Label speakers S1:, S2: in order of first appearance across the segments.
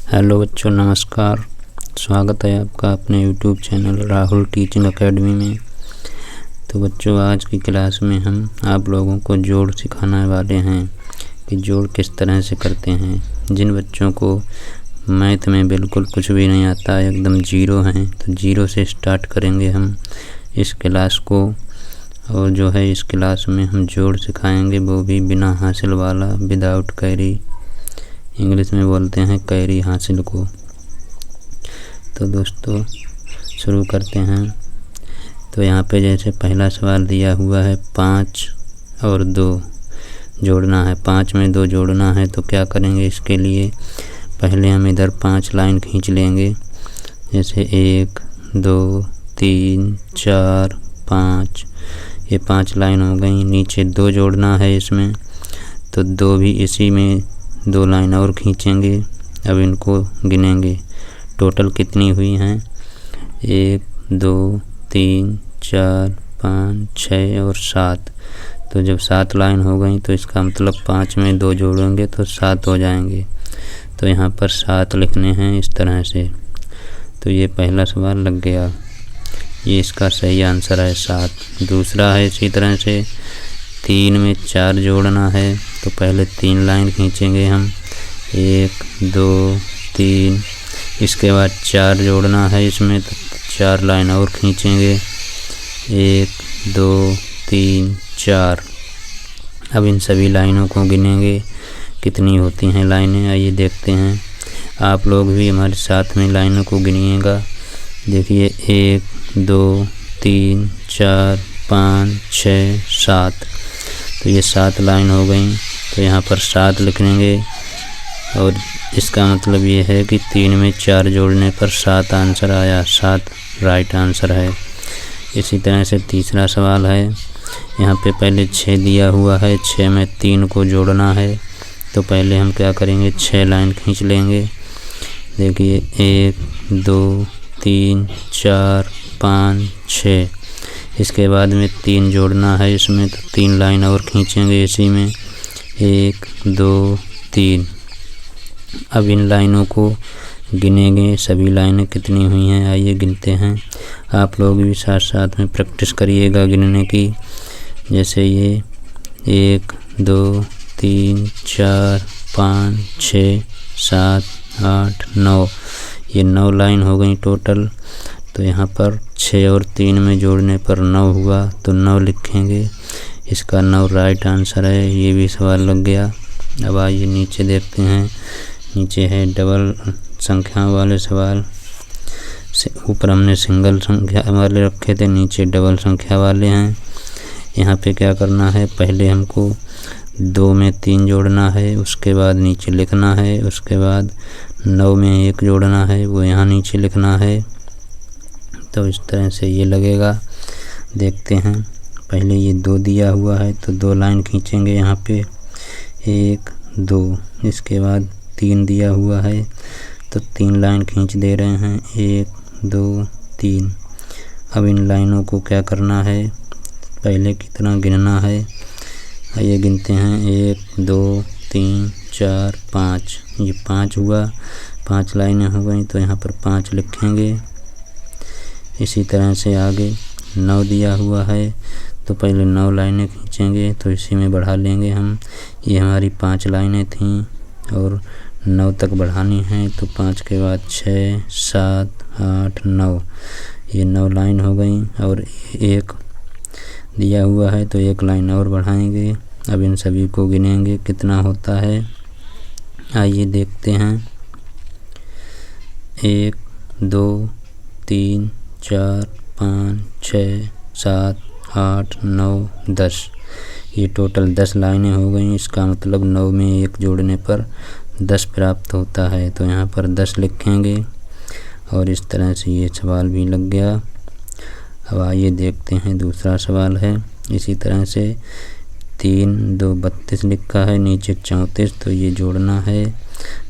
S1: Hello बच्चों, नमस्कार। स्वागत है आपका अपने YouTube channel Rahul teaching academy में। तो बच्चों, आज की क्लास में हम आप लोगों को जोड़ सिखाने वाले हैं कि जोड़ किस तरह से करते हैं। जिन बच्चों को मैथ में बिल्कुल कुछ भी नहीं आता, एकदम जीरो हैं, तो जीरो से स्टार्ट करेंगे हम इस क्लास को। और जो है इस क्लास में हम जोड़ सिखाएंगे, वो भी बिना हासिल वाला, विदाउट कैरी। इंग्लिश में बोलते हैं कैरी हासिल को। तो दोस्तों शुरू करते हैं। तो यहाँ पे जैसे पहला सवाल दिया हुआ है 5 और 2 जोड़ना है। 5 में 2 जोड़ना है तो क्या करेंगे, इसके लिए पहले हम इधर 5 लाइन खींच लेंगे। जैसे 1 2 3 4 5, ये 5 लाइन हो गई। नीचे 2 जोड़ना है इसमें, तो 2 भी इसी में 2 लाइन और खींचेंगे। अब इनको गिनेंगे टोटल कितनी हुई हैं। 1 2 3 4 5 6 और 7। तो जब 7 लाइन हो गई तो इसका मतलब 5 में 2 जोड़ेंगे तो 7 हो जाएंगे। तो यहाँ पर 7 लिखने हैं इस तरह से। तो ये पहला सवाल लग गया, ये इसका सही आंसर है 7। दूसरा है इसी तरह से 3 में 4 जोड़ना है, तो पहले 3 लाइन खींचेंगे हम। 1 2 3, इसके बाद 4 जोड़ना है इसमें, तो 4 लाइन और खींचेंगे। 1 2 3 4। अब इन सभी लाइनों को गिनेंगे कितनी होती हैं लाइनें, आइए देखते हैं। आप लोग भी हमारे साथ में लाइनों को गिनिएगा। देखिए 1 2 3 4 5 6 7। तो ये 7 लाइन हो गई, तो यहाँ पर 7 लिख लेंगे। और इसका मतलब ये है कि 3 में 4 जोड़ने पर 7 आंसर आया। 7 राइट आंसर है। इसी तरह से तीसरा सवाल है, यहाँ पे पहले 6 दिया हुआ है, 6 में 3 को जोड़ना है। तो पहले हम क्या करेंगे, 6 लाइन खींच लेंगे। देखिए 1 2 3 4 5 6, इसके बाद में 3 जोड़ना है इसमें, तो 3 लाइन और खींचेंगे इसी में। 1 2 3। अब इन लाइनों को गिनेंगे, सभी लाइनें कितनी हुई हैं, आइए गिनते हैं। आप लोग भी साथ साथ में प्रैक्टिस करिएगा गिनने की। जैसे ये 1 2 3 4 5 6 7 8 9, ये 9 लाइन हो गई टोटल। तो यहाँ पर 6 और 3 में जोड़ने पर 9 हुआ, तो 9 लिखेंगे। इसका 9 राइट आंसर है। ये भी सवाल लग गया। अब आइए नीचे देखते हैं। नीचे है डबल संख्या वाले सवाल। ऊपर हमने सिंगल संख्या वाले रखे थे, नीचे डबल संख्या वाले हैं। यहाँ पे क्या करना है, पहले हमको 2 में 3 जोड़ना है, उसके बाद नीचे लिखना है। उसके बाद 9 में 1 जोड़ना है, वो यहाँ नीचे लिखना है। तो इस तरह से ये लगेगा। देखते हैं, पहले ये 2 दिया हुआ है, तो 2 लाइन खींचेंगे यहाँ पे। 1 2, इसके बाद 3 दिया हुआ है, तो 3 लाइन खींच दे रहे हैं। 1 2 3। अब इन लाइनों को क्या करना है, पहले कितना गिनना है, आइए गिनते हैं। 1 2 3 4 5, ये 5 हुआ। 5 लाइनें हो गई, तो यहाँ पर 5 लिखेंगे। इसी तरह से आगे 9 दिया हुआ है, तो पहले 9 लाइनें खींचेंगे, तो इसी में बढ़ा लेंगे हम। ये हमारी 5 लाइनें थीं और 9 तक बढ़ानी है, तो 5 के बाद 6 7 8 9, ये 9 लाइन हो गई। और 1 दिया हुआ है, तो 1 लाइन और बढ़ाएंगे। अब इन सभी को गिनेंगे कितना होता है, आइए देखते हैं। 1 2 3 4 5 6 7 8 9 10, ये टोटल 10 लाइनें हो गई। इसका मतलब 9 में 1 जोड़ने पर 10 प्राप्त होता है, तो यहाँ पर 10 लिखेंगे। और इस तरह से ये सवाल भी लग गया। अब आइए देखते हैं, दूसरा सवाल है इसी तरह से। 3 2 32 लिखा है, नीचे 34, तो ये जोड़ना है।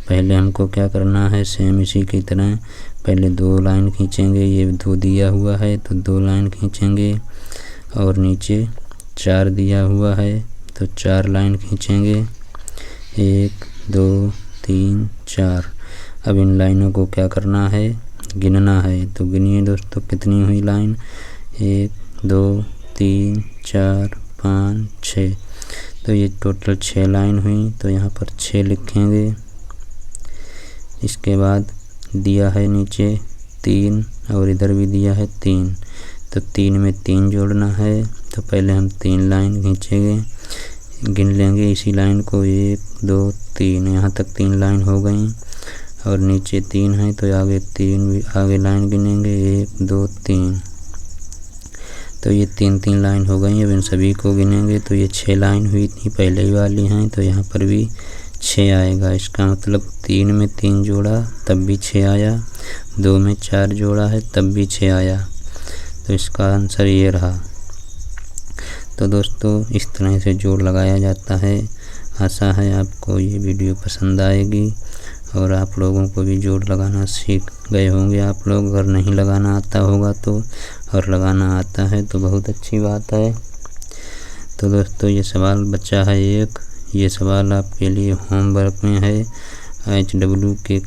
S1: पहले हमको क्या करना है, सेम इसी की तरह पहले 2 लाइन खींचेंगे। ये 2 दिया हुआ है, तो 2 लाइन खींचेंगे। और नीचे 4 दिया हुआ है, तो 4 लाइन खींचेंगे। 1 2 3 4। अब इन लाइनों को क्या करना है, गिनना है। तो गिनिए दोस्तों कितनी हुई लाइन, 1 2 3 4 5 6। तो ये टोटल 6 लाइन हुई। तो यहाँ पर 6 लिखेंगे। इसके बाद दिया है नीचे 3 और इधर भी दिया है 3। तो 3 में 3 जोड़ना है। तो पहले हम 3 लाइन खींचेंगे, गिन लेंगे इसी लाइन को, 1 2 3। यहाँ तक 3 लाइन हो गई और नीचे 3 है तो आगे 3 भी आगे लाइन गिनेंगे, 1 2 3। तो ये 3 लाइन हो गई। अब इन सभी को गिनेंगे तो ये 6 लाइन हुई थी पहले ही वाली हैं। तो यहाँ पर भी 6 आएगा। इसका मतलब 3 में 3 जोड़ा तब भी 6 आया, 2 में 4 जोड़ा है तब भी 6 आया। तो इसका आंसर ये रहा। तो दोस्तों इस तरह से जोड़ लगाया जाता है। आशा है आपको ये वीडियो पसंद आएगी और आप लोगों को भी जोड़ लगाना सीख गए होंगे आप लोग। अगर नहीं लगाना आता होगा तो, और लगाना आता है तो बहुत अच्छी बात है। तो दोस्तों ये सवाल बचा है एक, ये सवाल आपके लिए होमवर्क में है, HW के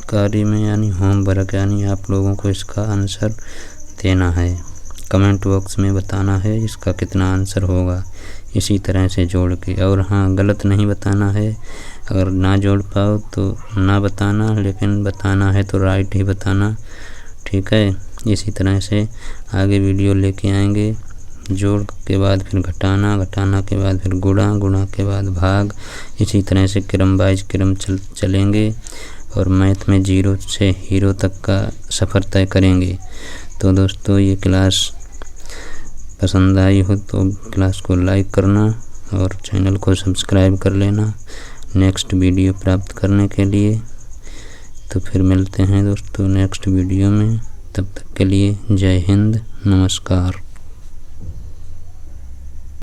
S1: कार्य में, यानी होमवर्क, यानी आप लोगों को इसका आंसर देना है। कमेंट बॉक्स में बताना है इसका कितना आंसर होगा, इसी तरह से जोड़ के। और हाँ, गलत नहीं बताना है। अगर ना जोड़ पाओ तो ना बताना, लेकिन बताना है तो राइट ही बताना, ठीक है। इसी तरह से आगे वीडियो लेके आएंगे। जोड़ के बाद फिर घटाना, घटाना के बाद फिर गुणा, गुणा के बाद भाग, इसी तरह से क्रम वाइज क्रम चलेंगे और मैथ में 0 से हीरो तक का सफ़र तय करेंगे। तो दोस्तों ये क्लास पसंद आई हो तो क्लास को लाइक करना और चैनल को सब्सक्राइब कर लेना नेक्स्ट वीडियो प्राप्त करने के लिए। तो फिर मिलते हैं दोस्तों नेक्स्ट वीडियो में। तब तक के लिए जय हिंद, नमस्कार।